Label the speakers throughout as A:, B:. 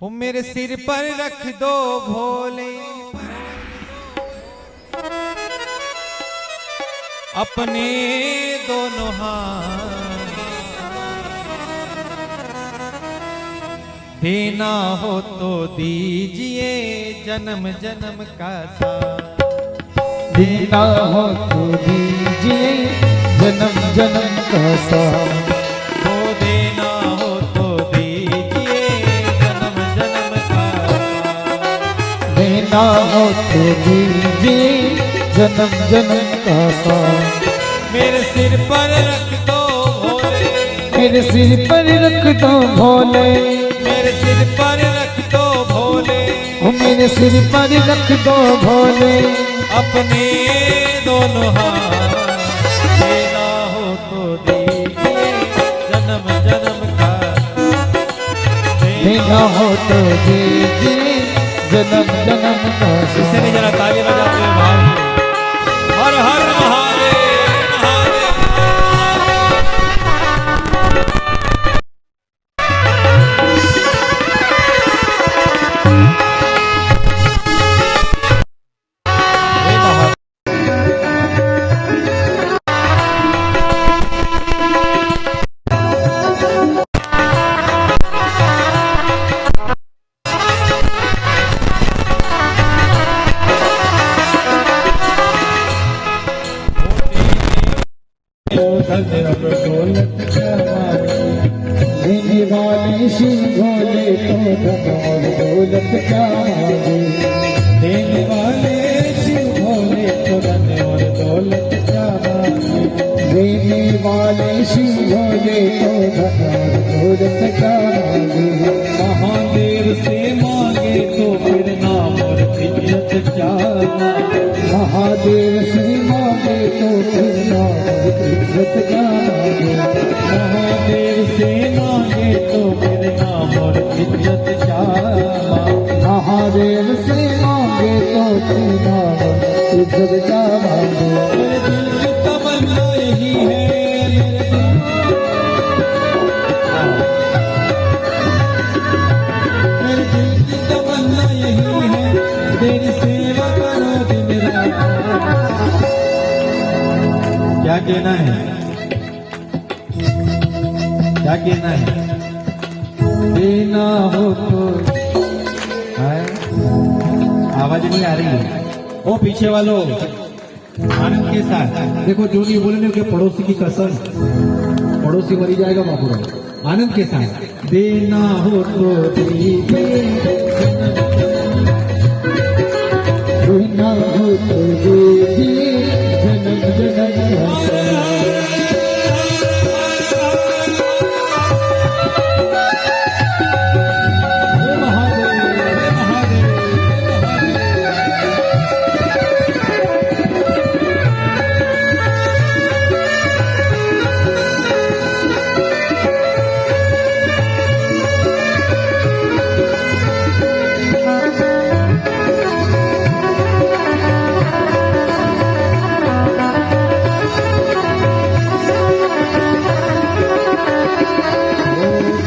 A: हो मेरे सिर पर रख दो भोले अपने दोनों हाथ, देना हो तो दीजिए जन्म जन्म का साथ,
B: देना हो तो दीजिए जन्म जन्म का साथ,
A: हो देना हो तो दीजिए जन्म जन्म का साथ,
B: देना हो तो दीजिए जन्म जन्म का साथ।
A: मेरे सिर पर रख दो भोले,
B: मेरे सिर पर रख दो भोले,
A: मेरे सिर पर रख दो भोले,
B: ओ मेरे सिर पर रख दो भोले,
A: अपने दोनों हाथ, देना हो तो दीजिए जन्म जन्म का,
B: देना हो तो दीजिए जन्म जन्म का
A: इससे
B: साथ।
A: नहीं जरा ताली बजाते हुए भाव से हर हर महादेव महादेव।
B: देने वाले शिव भोले तो धन और दौलत क्या मांगे,
A: देने वाले शिव भोले तो धन और दौलत क्या मांगे,
B: देने वाले शिव भोले तो धन और दौलत क्या मांगे,
A: महादेव से मांगे तो फिर नाम और इज्जत क्या मांगे,
B: महादेव से मांगे तो फिर नाम और इज्जत क्या मांगे,
A: महादेव से मांगे तो फिर नाम और इज्जत क्या मांगे,
B: महादेव से मांगे तो फिर नाम और इज्जत क्या मांगे।
A: मेरे दिल की तमन्ना यही है, मेरे दिल की तमन्ना यही है, तेरी सेवा करो दिन रात। क्या कहना है, क्या कहना है,
B: देना हो तो
A: आवाज नहीं आ रही है, वो पीछे वालों आनंद के साथ
C: देखो जो नहीं बोले कि पड़ोसी की कसम, पड़ोसी मरी जाएगा बाबू। आनंद के साथ देना हो तो दीजिए,
B: देना हो तो दीजिए जन्म जन्म का साथ।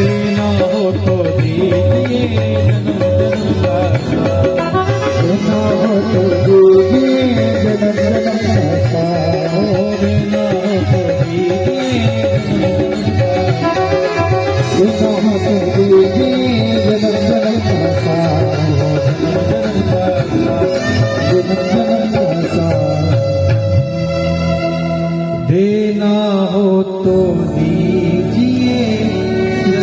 A: देना हो तो दीजिए जन्म जन्म का साथ,
B: देना हो तो दीजिए जन्म जन्म का साथ।
A: देना हो तो दीजिए
B: देना हो तो दीजिए जन्म जन्म का साथ,
A: जन्म का साथ,
B: जन्म जन्म का साथ।
A: देना हो तो दीजिए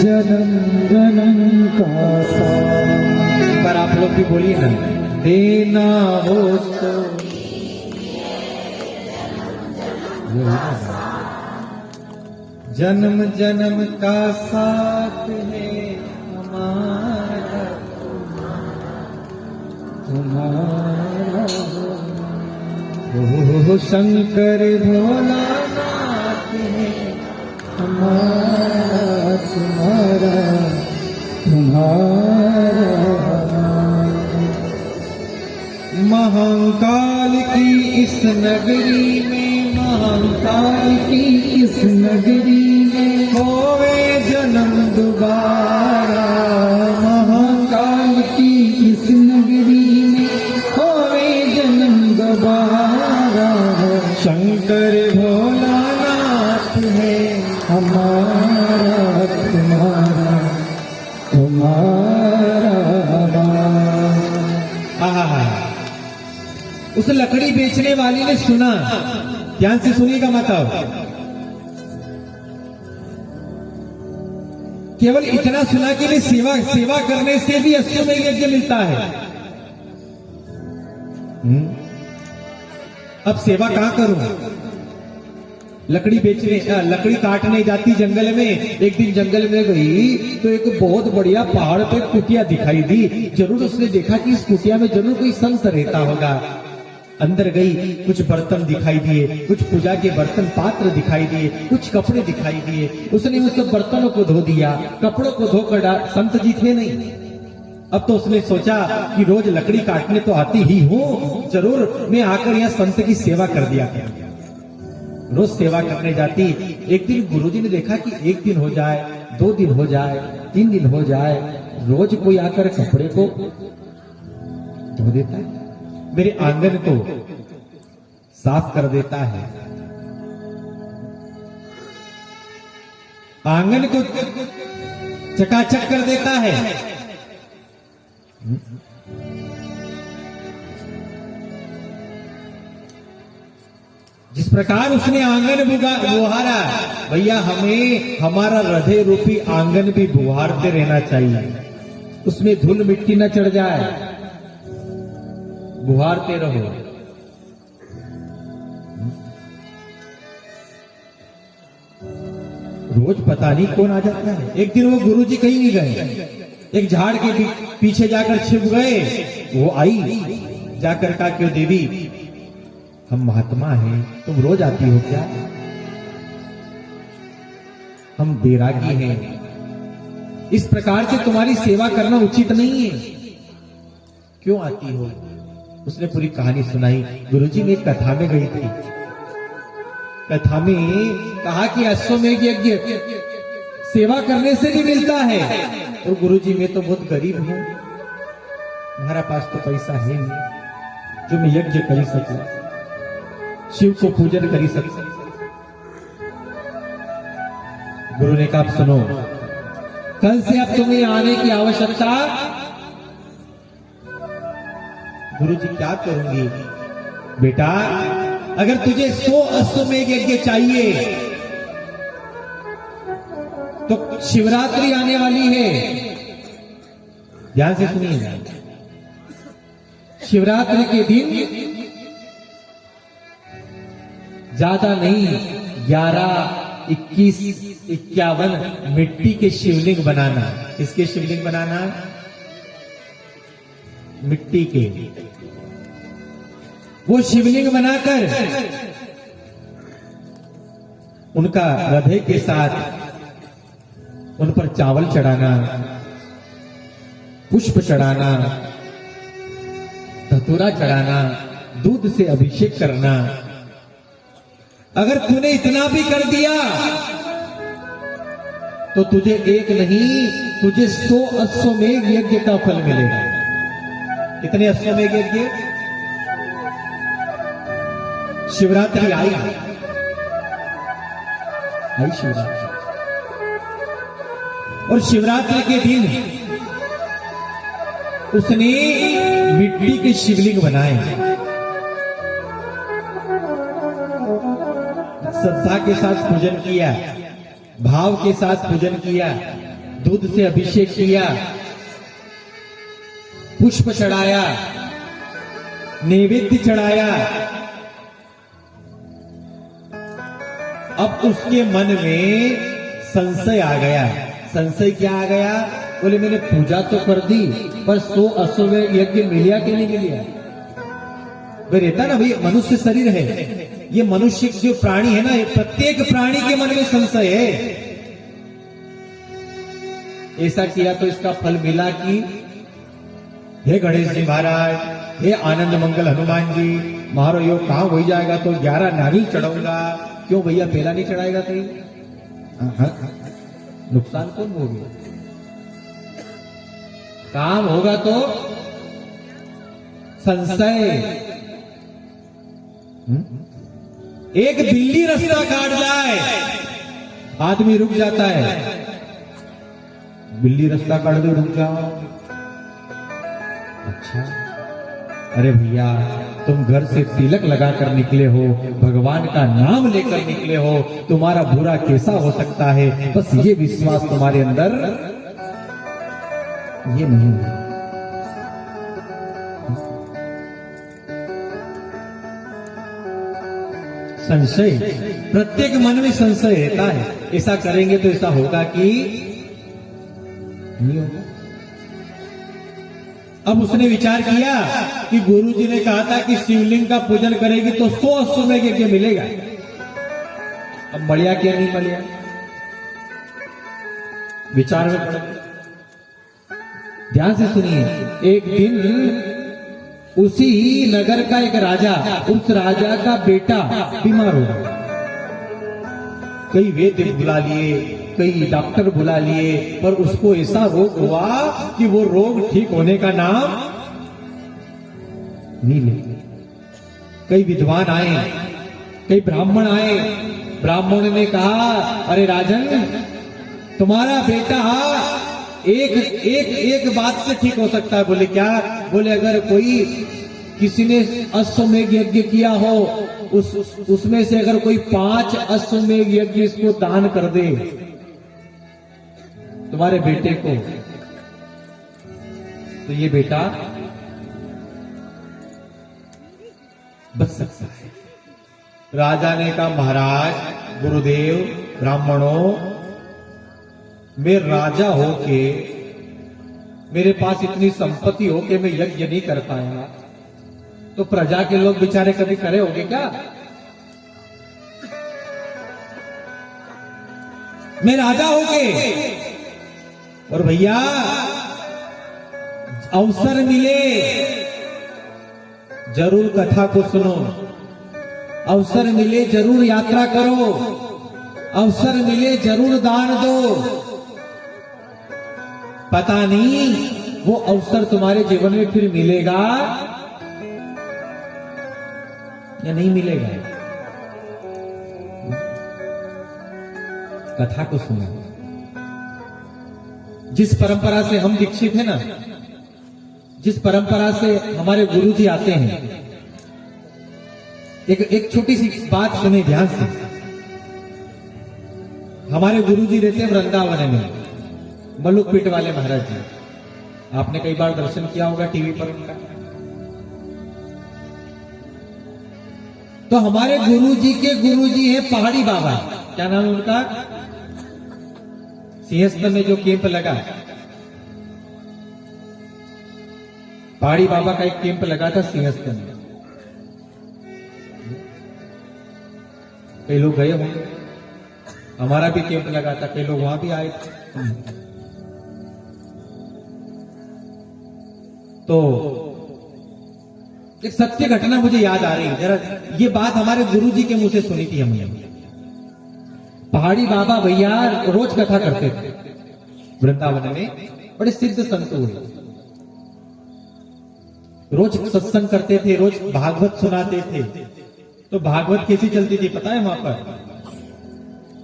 B: जन्म जन्म का साथ।
A: एक बार आप लोग भी बोलिए ना, देना हो तो जन्म जन्म का साथ है हमारा
B: तुम्हारा
A: हो शंकर भोलानाथ है
B: हमारा तुम्हारा तुम्हारा।
A: महाकाल की इस नगरी में, महाकाल की
B: इस नगरी में
A: होवे जन्म दोबारा, महाकाल
B: तुम्हारा
C: आहा, उस लकड़ी बेचने वाली ने सुना, ध्यान से सुनिएगा मतलब, केवल इतना सुना कि मैं सेवा करने से भी अश्वमेध यज्ञ मिलता है। अब सेवा कहां करूं? लकड़ी काटने जाती जंगल में। एक दिन जंगल में गई तो एक बहुत बढ़िया पहाड़ पे कुटिया दिखाई दी। जरूर उसने देखा कि इस कुटिया में जरूर कोई संत रहता होगा। अंदर गई, कुछ बर्तन दिखाई दिए, कुछ पूजा के बर्तन पात्र दिखाई दिए, कुछ कपड़े दिखाई दिए। उसने उन सब बर्तनों को धो दिया, कपड़ों को धोकर संत जी थे नहीं। अब तो उसने सोचा कि रोज लकड़ी काटने तो आती ही हूं, जरूर मैं आकर यहाँ संत की सेवा कर दिया करूं। रोज सेवा करने जाती। एक दिन गुरुजी ने देखा कि एक दिन हो जाए, 2 दिन हो जाए, 3 दिन हो जाए, रोज कोई आकर कपड़े को धो देता है, मेरे आंगन को साफ कर देता है, आंगन को चकाचक कर देता है। जिस प्रकार उसने आंगन बुहारा, भैया हमें हमारा हृदय रूपी आंगन भी बुहारते रहना चाहिए, उसमें धूल मिट्टी न चढ़ जाए, बुहारते रहो। रोज पता नहीं कौन आ जाता है। एक दिन वो गुरुजी कहीं नहीं गए, एक झाड़ के पीछे जाकर छिप गए। वो आई, जाकर कहा, क्यों देवी, हम महात्मा हैं, तुम रोज आती हो क्या? हम बैरागी हैं, इस प्रकार से तुम्हारी सेवा करना उचित नहीं है, क्यों आती हो? उसने पूरी कहानी सुनाई। गुरुजी मैं एक कथा में गई थी, कथा में कहा कि अश्वमेध यज्ञ सेवा करने से नहीं मिलता है। और गुरुजी मैं तो बहुत गरीब हूं, हमारा पास तो पैसा है नहीं जो मैं यज्ञ कर सकूं, शिव को पूजन कर सकूं। गुरु ने कहा, सुनो, कल से अब तुम्हें आने की आवश्यकता। गुरुजी क्या करूंगी? बेटा, अगर तुझे 100 अश्वमेध यज्ञ चाहिए तो शिवरात्रि आने वाली है, ध्यान से सुनिएगा। शिवरात्रि के दिन ज्यादा नहीं, 11, 21, 51 मिट्टी के शिवलिंग बनाना। किसके शिवलिंग बनाना? मिट्टी के। वो शिवलिंग बनाकर उनका हृदय के साथ उन पर चावल चढ़ाना, पुष्प चढ़ाना, धतूरा चढ़ाना, दूध से अभिषेक करना। अगर तूने इतना भी कर दिया तो तुझे एक नहीं, तुझे 100 अश्वमेध यज्ञ का फल मिलेगा। कितने अश्वमेध यज्ञ? शिवरात्रि आई शिवरात्रि, और शिवरात्रि के दिन उसने मिट्टी के शिवलिंग बनाए, श्रद्धा के साथ पूजन किया, भाव के साथ पूजन किया, दूध से अभिषेक किया, पुष्प चढ़ाया, नैवेद्य चढ़ाया। अब उसके मन में संशय आ गया। संशय क्या आ गया? बोले मैंने पूजा तो कर दी, पर 100 अश्वमेध यज्ञ मिलिया कि नहीं मिलिया? भाई रहता ना, भाई मनुष्य शरीर है, ये मनुष्य जो प्राणी है ना, ये प्रत्येक प्राणी के मन में संशय है। ऐसा किया तो इसका फल मिला कि हे गणेश जी महाराज, हे आनंद मंगल हनुमान जी, मारो योग कहां हो जाएगा तो 11 नारियल चढ़ाऊंगा। क्यों भैया, पहला नहीं चढ़ाएगा कहीं? नुकसान कौन होगा? काम होगा तो संशय। एक बिल्ली रास्ता काट जाए, आदमी रुक जाता है, बिल्ली रास्ता काट दे, रुक जाओ। अच्छा, अरे भैया तुम घर से तिलक लगाकर निकले हो, भगवान का नाम लेकर निकले हो, तुम्हारा बुरा कैसा हो सकता है? बस ये विश्वास तुम्हारे अंदर ये नहीं है। संशय, प्रत्येक मन में संशय रहता है, ऐसा करेंगे तो ऐसा होगा कि नहीं होगा। अब उसने विचार किया कि गुरुजी ने कहा था कि शिवलिंग का पूजन करेगी तो 100 अश्वमेघ यज्ञ मिलेगा। अब मलिया क्या नहीं मलिया, विचार में पड़। ध्यान से सुनिए, एक दिन उसी नगर का एक राजा, उस राजा का बेटा बीमार हो गया। कई वैद्य बुला लिए, कई डॉक्टर बुला लिए, पर उसको ऐसा रोग हुआ कि वो रोग ठीक होने का नाम नहीं ले। कई विद्वान आए, कई ब्राह्मण आए, ब्राह्मण ने कहा, अरे राजन, तुम्हारा बेटा एक बात से ठीक हो सकता है। बोले क्या? बोले अगर कोई किसी ने अश्वमेघ यज्ञ किया हो, उसमें से अगर कोई 5 अश्वमेघ यज्ञ इसको दान कर दे तुम्हारे बेटे को, तो ये बेटा बच सकता है। राजा ने कहा, महाराज, गुरुदेव, ब्राह्मणों, मैं राजा होके, मेरे पास इतनी संपत्ति हो के मैं यज्ञ नहीं कर पाया, तो प्रजा के लोग बेचारे कभी करे होंगे क्या? मैं राजा होके, और भैया अवसर मिले जरूर कथा को सुनो, अवसर मिले जरूर यात्रा करो, अवसर मिले जरूर दान दो। पता नहीं वो अवसर तुम्हारे जीवन में फिर मिलेगा या नहीं मिलेगा। कथा को सुनो। जिस परंपरा से हम दीक्षित हैं ना, जिस परंपरा से हमारे गुरुजी आते हैं, एक छोटी सी बात सुने ध्यान से। हमारे गुरुजी रहते हैं वृंदावन में, मलुकपीठ वाले महाराज जी। आपने कई बार दर्शन किया होगा टीवी पर उनका। तो हमारे गुरुजी के गुरुजी है पहाड़ी बाबा। क्या नाम है उनका? सिंहस्थ में जो कैंप लगा, पहाड़ी बाबा का एक कैंप लगा था सिंहस्थ में। कई लोग गए होंगे, हमारा भी कैंप लगा था, कई लोग वहां भी आए थे। तो एक सत्य घटना मुझे याद आ रही है, जरा ये बात हमारे गुरुजी के मुंह से सुनी थी हमने। पहाड़ी बाबा भैया रोज कथा करते थे वृंदावन में, बड़े सिद्ध संत हुए, रोज सत्संग करते थे, रोज भागवत सुनाते थे। तो भागवत कैसी चलती थी पता है वहां पर?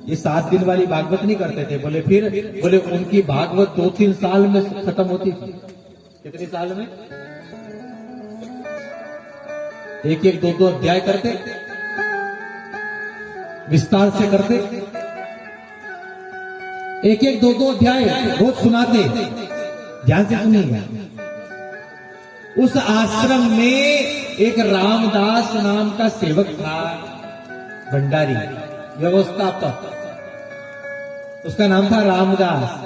C: ये 7 दिन वाली भागवत नहीं करते थे। बोले फिर? बोले उनकी भागवत 2-3 साल में खत्म होती थी। कितने साल में? 1-1, 2-2 अध्याय करते, विस्तार से करते, 1-1, 2-2 अध्याय रोज सुनाते। ध्यान से सुनिएगा। उस आश्रम में एक रामदास नाम का सेवक था, भंडारी, व्यवस्थापक, उसका नाम था रामदास।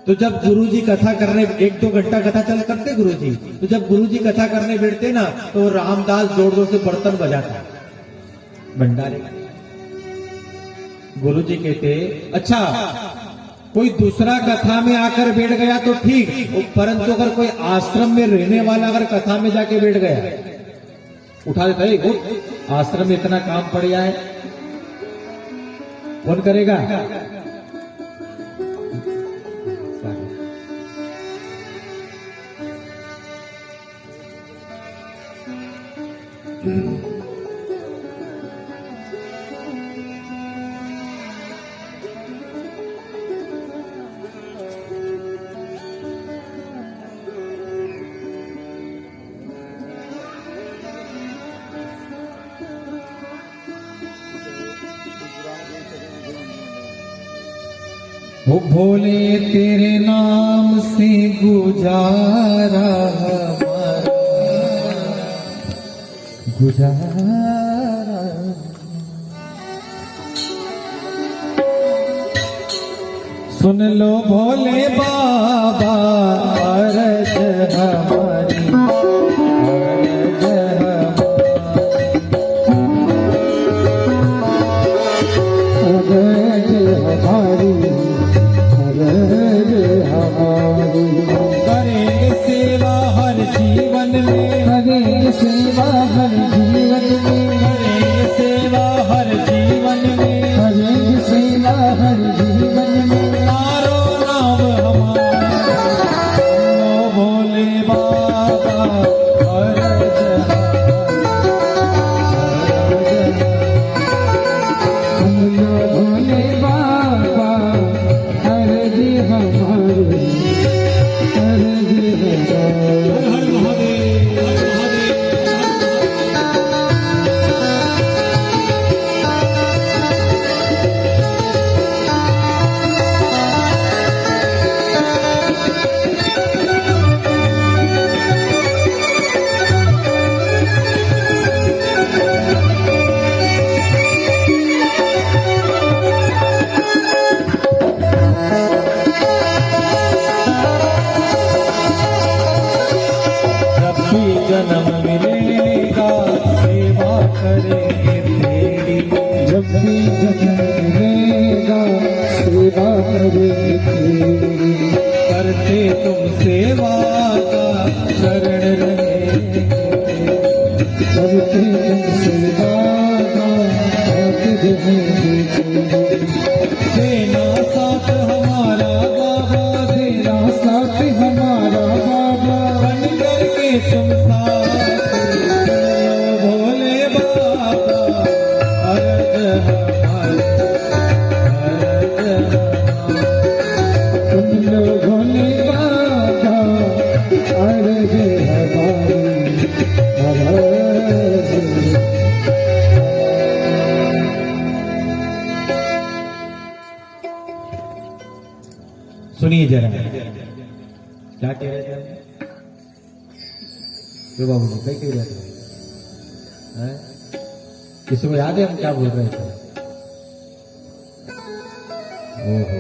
C: तो जब गुरुजी कथा करने 1-2 घंटा कथा चल करते गुरुजी, तो जब गुरुजी कथा करने बैठते ना, तो रामदास जोर जोर से बर्तन बजाता, भंडारी। गुरुजी कहते, अच्छा कोई दूसरा कथा में आकर बैठ गया तो ठीक, परंतु अगर कोई आश्रम में रहने वाला अगर कथा में जाके बैठ गया, उठा देता है, आश्रम में इतना काम पड़ गया है, कौन करेगा?
A: ओ भोले तेरे नाम से गुजारा हमारा, गुजारा। सुन लो भोले बाबा अर्ज हमारी, अर्ज
B: हमारी, अरज हमारी।
A: करेंगे सेवा हर जीवन में,
B: करेंगे सेवा हर जीवन में,
A: करेंगे सेवा हर जीवन में,
B: करेंगे सेवा हर जीवन में।
A: तारो नाम हमारा, लो भोले बाबा अर्ज
B: हम लोग भोले बाबा अर्ज हमारी, अर्ज हमारी।
A: हर महादेव, हर महादेव। जब भी जन्म मिलेगा सेवा करेंगे तेरी,
B: जब भी जन्म मिलेगा सेवा करेंगे तेरी।
A: करते तुम सेवा का शरण रहेंगे,
B: करते तुम सेवा का हाथ रहेंगे तेरी।
A: देना साथ हमारा बाबा,
B: तेरा साथ हमारा बाबा,
A: बन करके तुम साथ, भोले बाबा अर्ज हमारी, अर्ज हमारी।
B: तुम लोग भोले बाबा अर्ज हमारी, अर्ज।
C: सुनिए जरा क्या कह रहे थे जो बाबू जी कहीं कह रहे थे हैं? किसी को याद है हम क्या बोल रहे थे? ओहो,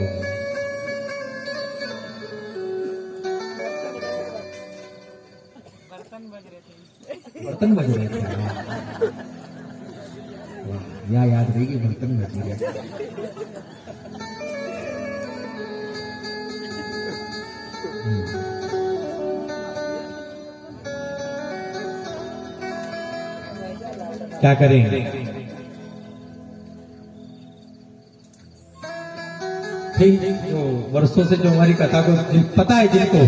C: बर्तन बज रहे थे। वाह, या याद रहेगी बर्तन बज रहे। क्या करेंगे? ठीक, जो वर्षों से जो हमारी कथा को पता है जिनको,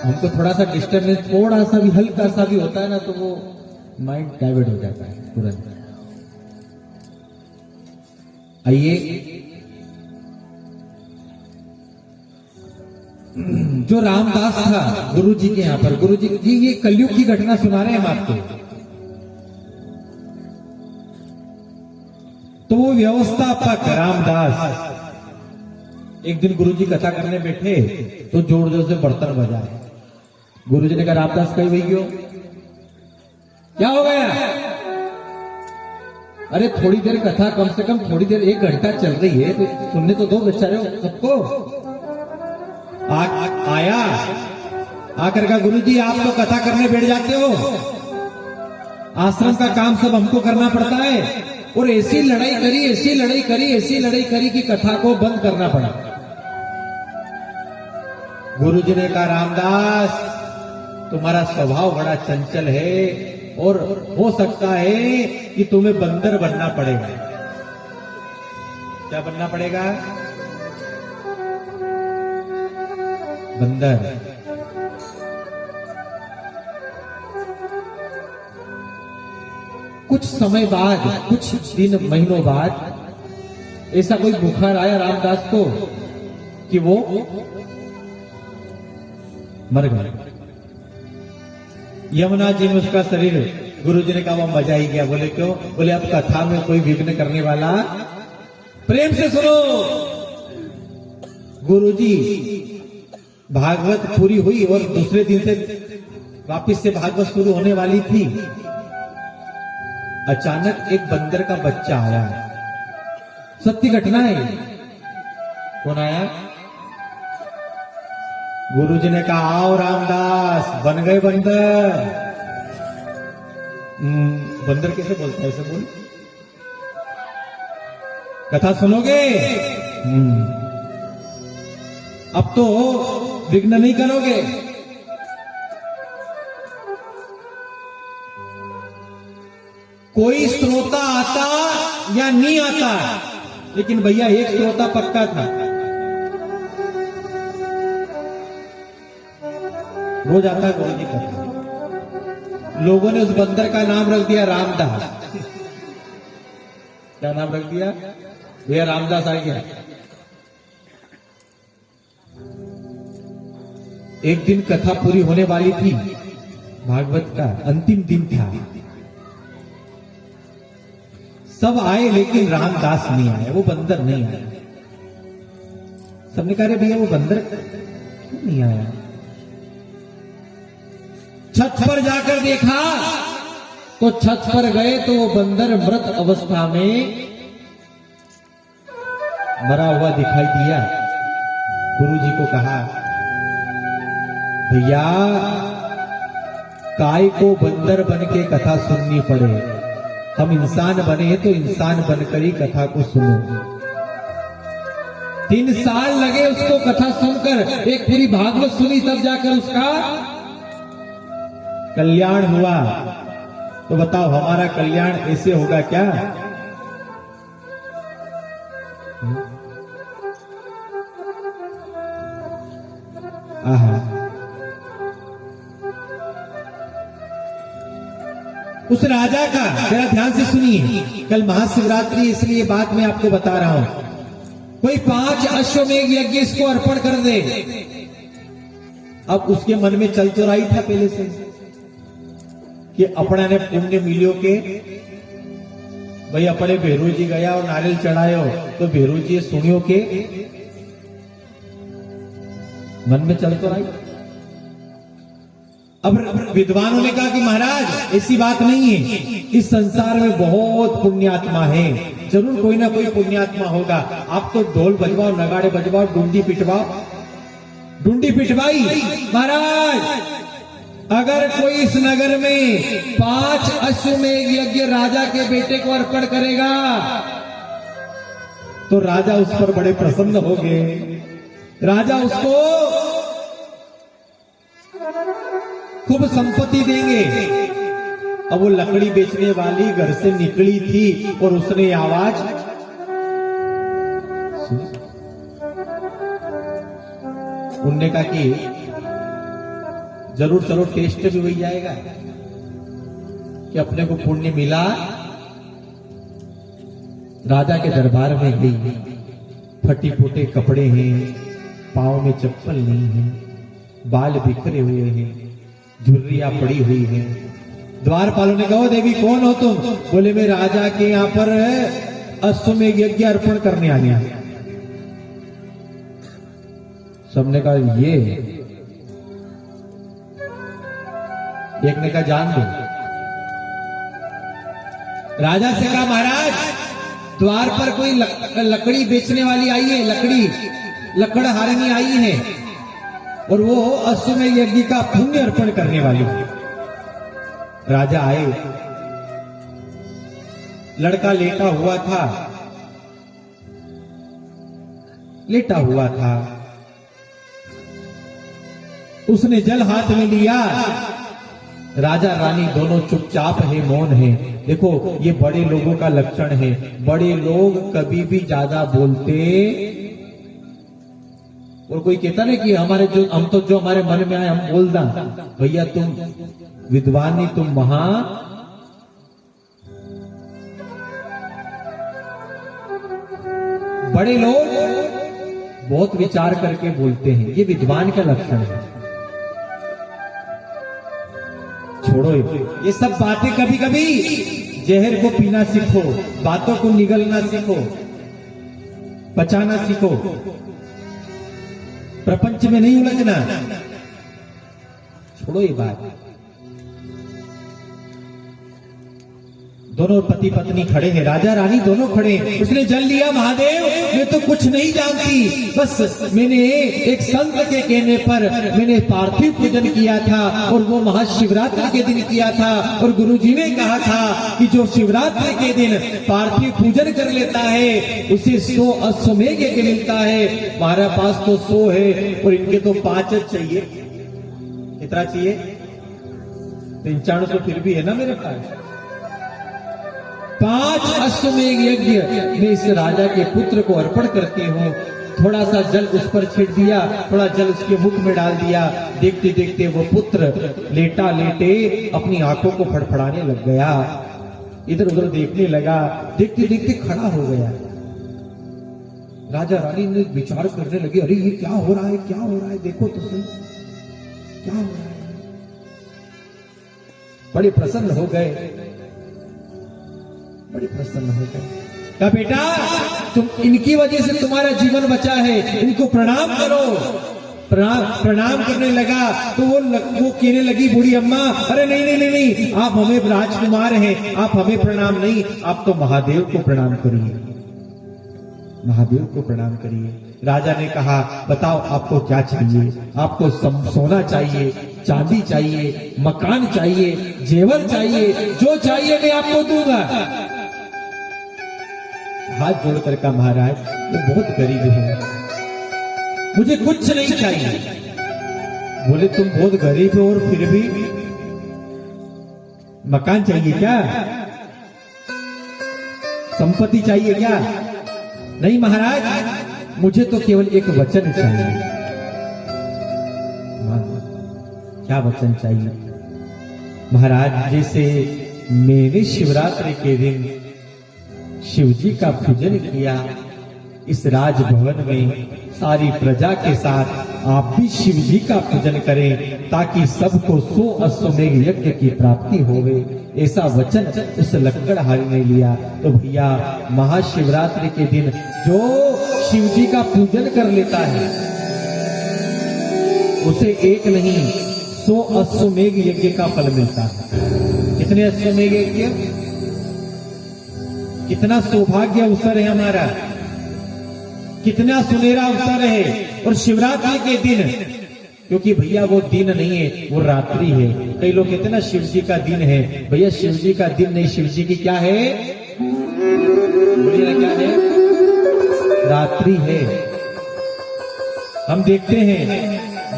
C: हमको थोड़ा सा डिस्टर्बेंस, थोड़ा सा भी हल्का सा भी होता है ना तो वो माइंड डाइवर्ट हो जाता है तुरंत। आइए, जो रामदास था गुरु जी के यहाँ पर, गुरु जी ये कलयुग की घटना सुना रहे हैं हम आपको। तो वो व्यवस्थापक रामदास एक दिन गुरु जी कथा करने बैठे तो जोर जोर से बर्तन बजाए। गुरु जी ने कहा रामदास कहीं वही क्यों, क्या हो गया? अरे थोड़ी देर कथा, कम से कम थोड़ी देर, 1 घंटा चल रही है तो सुनने तो दो बेचारे सबको। आया आकर का गुरु जी आप तो कथा करने बैठ जाते हो, आश्रम का काम सब हमको करना पड़ता है, और ऐसी लड़ाई करी, ऐसी लड़ाई करी, ऐसी लड़ाई करी कि कथा को बंद करना पड़ा। गुरु जी ने कहा रामदास तुम्हारा स्वभाव बड़ा चंचल है और हो सकता है कि तुम्हें बंदर बनना पड़ेगा। क्या बनना पड़ेगा? बंदर। कुछ समय बाद, कुछ दिन महीनों बाद ऐसा कोई बुखार आया रामदास को कि वो मर गए। यमुना जी में उसका शरीर, गुरु जी ने कहा वो मजा ही गया। बोले क्यों? बोले अब कथा में कोई विघ्न करने वाला, प्रेम से सुनो, गुरुजी भागवत पूरी हुई और दूसरे दिन से वापस से भागवत शुरू होने वाली थी। अचानक एक बंदर का बच्चा आया। सत्य घटना है। कौन आया? गुरुजी ने कहा, आओ रामदास, बन गए बंदर। बंदर कैसे बोलता है? ऐसे बोल, कथा सुनोगे? अब तो विघ्न नहीं करोगे। कोई श्रोता आता या नहीं आता, लेकिन भैया एक श्रोता पक्का था। रोज आता गुरु जी का। लोगों ने उस बंदर का नाम रख दिया रामदास। क्या नाम रख दिया? भैया रामदास आ गया। एक दिन कथा पूरी होने वाली थी, भागवत का अंतिम दिन था। सब आए लेकिन रामदास नहीं आया, वो बंदर नहीं आया। सबने कहा, भैया वो बंदर क्यों नहीं आया? छत पर जाकर देखा तो छत पर गए तो वो बंदर मृत अवस्था में मरा हुआ दिखाई दिया। गुरुजी को कहा, भैया काय को बंदर बन के कथा सुननी पड़े, हम इंसान बने तो इंसान बनकर ही कथा को सुनो। 3 साल लगे उसको कथा सुनकर, एक पूरी भागवत सुनी, तब जाकर उसका कल्याण हुआ। तो बताओ हमारा कल्याण ऐसे होगा क्या? आहा, उस राजा का जरा ध्यान से सुनिए। कल महाशिवरात्रि, इसलिए बात मैं आपको बता रहा हूं। कोई 5 अश्वमेध यज्ञ इसको अर्पण कर दे। अब उसके मन में चल तो रही था पहले से कि अपना ने पुण्य मिलियो के भाई अपने भेरू जी गया और नारियल चढ़ायो तो भेरू जी सुनियो के मन में चल तो रही। अब विद्वानों ने कहा कि महाराज ऐसी बात नहीं है, इस संसार में बहुत पुण्यात्मा है, जरूर कोई ना कोई पुण्यात्मा होगा। आप तो ढोल बजवाओ, नगाड़े बजवाओ, डूंडी पिटवाओ। डूंडी पिटवाई। महाराज अगर कोई इस नगर में 5 अश्वमेध यज्ञ राजा के बेटे को अर्पण करेगा तो राजा उस पर बड़े प्रसन्न हो गए। राजा उसको खूब संपत्ति देंगे। अब वो लकड़ी बेचने वाली घर से निकली थी और उसने आवाज उनने कहा कि जरूर चलो टेस्ट भी हो जाएगा कि अपने को पुण्य मिला। राजा के दरबार में गई, फटी फूटे कपड़े हैं, पांव में चप्पल नहीं है, बाल बिखरे हुए हैं, झुर्रियां पड़ी हुई हैं। द्वारपालों ने कहा, देवी कौन हो तुम? बोले मैं राजा के यहाँ पर अश्वमेध यज्ञ अर्पण करने आ गया। सबने कहा ये, एक ने कहा जान दो। राजा से कहा महाराज द्वार पर कोई लकड़ी बेचने वाली आई है, लकड़हारिणी आई है और वो अश्वमेध यज्ञ का पुण्य अर्पण करने वाली है। राजा आए, लड़का लेटा हुआ था, उसने जल हाथ में लिया। राजा रानी दोनों चुपचाप है, मौन है। देखो ये बड़े लोगों का लक्षण है, बड़े लोग कभी भी ज्यादा बोलते। और कोई कहता नहीं कि हम तो जो हमारे मन में आए हम बोल दा। भैया तुम विद्वान नहीं, तुम महा बड़े लोग बहुत विचार करके बोलते हैं, ये विद्वान का लक्षण है। छोड़ो ये सब बातें, कभी कभी जहर को पीना सीखो, बातों को निगलना सीखो, पचाना सीखो। प्रपंच में नहीं उलझना। छोड़ो ये बात। दोनों पति पत्नी खड़े हैं, राजा रानी दोनों खड़े हैं। उसने जल लिया, महादेव मैं तो कुछ नहीं जानती, बस मैंने एक संत के कहने पर मैंने पार्थिव पूजन किया था और वो महाशिवरात्रि के दिन किया था। और गुरुजी ने कहा था कि जो शिवरात्रि के दिन पार्थिव पूजन कर लेता है उसे 100 अश्वमेघ यज्ञ मिलता है। हमारे पास तो 100 है और इनके तो 5 चाहिए। कितना चाहिए? 95 तो फिर भी है ना मेरे पास। 5 अश्वमेघ यज्ञ मैं इस राजा के पुत्र को अर्पण करती हूँ। थोड़ा सा जल उस पर छिट दिया, थोड़ा जल उसके मुख में डाल दिया। देखते देखते वो पुत्र लेटा लेटे अपनी आंखों को फड़फड़ाने लग गया, इधर उधर देखने लगा। देखते देखते खड़ा हो गया। राजा रानी ने विचार करने लगे, अरे ये क्या हो रहा है, क्या हो रहा है, देखो तो सही क्या हो रहा है। बड़े प्रसन्न हो गए, बड़े प्रसन्न हो गए। कहा बेटा तुम इनकी वजह से तुम्हारा जीवन बचा है, इनको प्रणाम करो। प्रणाम करने लगा तो वो कहने लगी बूढ़ी अम्मा, अरे नहीं नहीं नहीं नहीं, आप हमें राजकुमार हैं, आप हमें प्रणाम नहीं, आप तो महादेव को प्रणाम करिए, महादेव को प्रणाम करिए। राजा ने कहा बताओ आपको क्या चाहिए? आपको सोना चाहिए, चांदी चाहिए, मकान चाहिए, जेवर चाहिए, जो चाहिए मैं आपको दूंगा। हाथ जोड़कर कहा महाराज मैं बहुत गरीब हूं, मुझे कुछ नहीं चाहिए। बोले तुम बहुत गरीब हो और फिर भी मकान चाहिए क्या? संपत्ति चाहिए क्या? नहीं महाराज मुझे तो केवल एक वचन चाहिए। क्या वचन चाहिए? महाराज जैसे मैंने शिवरात्रि के दिन शिव जी का पूजन किया, इस राजभवन में सारी प्रजा के साथ आप भी शिव जी का पूजन करें ताकि सबको 100 अश्वमेघ यज्ञ की प्राप्ति होवे। ऐसा वचन उस लक्कड़हारी ने लिया। तो भैया महाशिवरात्रि के दिन जो शिव जी का पूजन कर लेता है उसे एक नहीं 100 अश्वमेघ यज्ञ का फल मिलता है। कितने अश्वमेघ यज्ञ? कितना सौभाग्य अवसर है हमारा, कितना सुनहरा अवसर है। और शिवरात्रि के दिन, क्योंकि भैया वो दिन नहीं है वो रात्रि है। कई लोग कहते हैं ना शिव जी का दिन है, भैया शिव जी का दिन नहीं, शिव जी की क्या है? बोलिए क्या है? रात्रि है। हम देखते हैं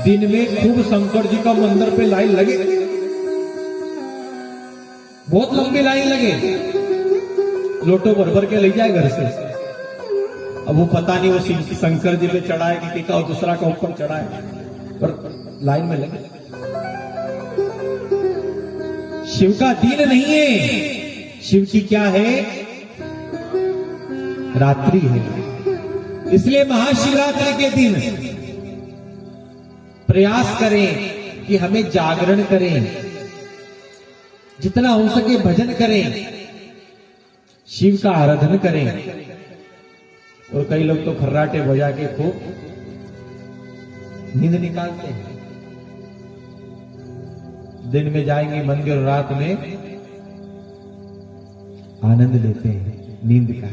C: दिन में खूब शंकर जी का मंदिर पे लाइन लगे, बहुत लंबी लाइन लगे, लोटो भर भर के ले जाए घर से। अब वो पता नहीं वो शंकर जी पे चढ़ाए कि टीका और दूसरा का ऊपर चढ़ाए, पर लाइन में लगे। शिव का दिन नहीं है, शिव की क्या है? रात्रि है। इसलिए महाशिवरात्रि के दिन प्रयास करें कि हमें जागरण करें, जितना हो सके भजन करें, शिव का आराधन करें। और कई लोग तो खर्राटे बजा के खूब नींद निकालते हैं। दिन में जाएंगे मंदिर, रात में आनंद लेते हैं नींद का।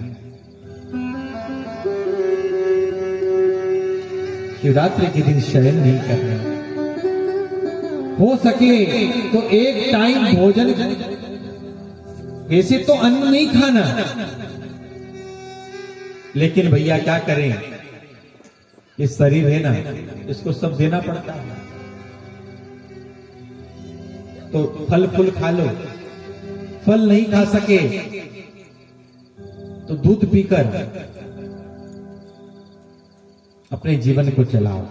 C: शिवरात्रि के दिन शयन नहीं करना, हो सके तो एक टाइम भोजन, वैसे तो अन्न नहीं खाना, लेकिन भैया क्या करें, ये शरीर है ना, इसको सब देना पड़ता है। तो फल फूल खा लो, फल नहीं खा सके तो दूध पीकर अपने जीवन को चलाओ।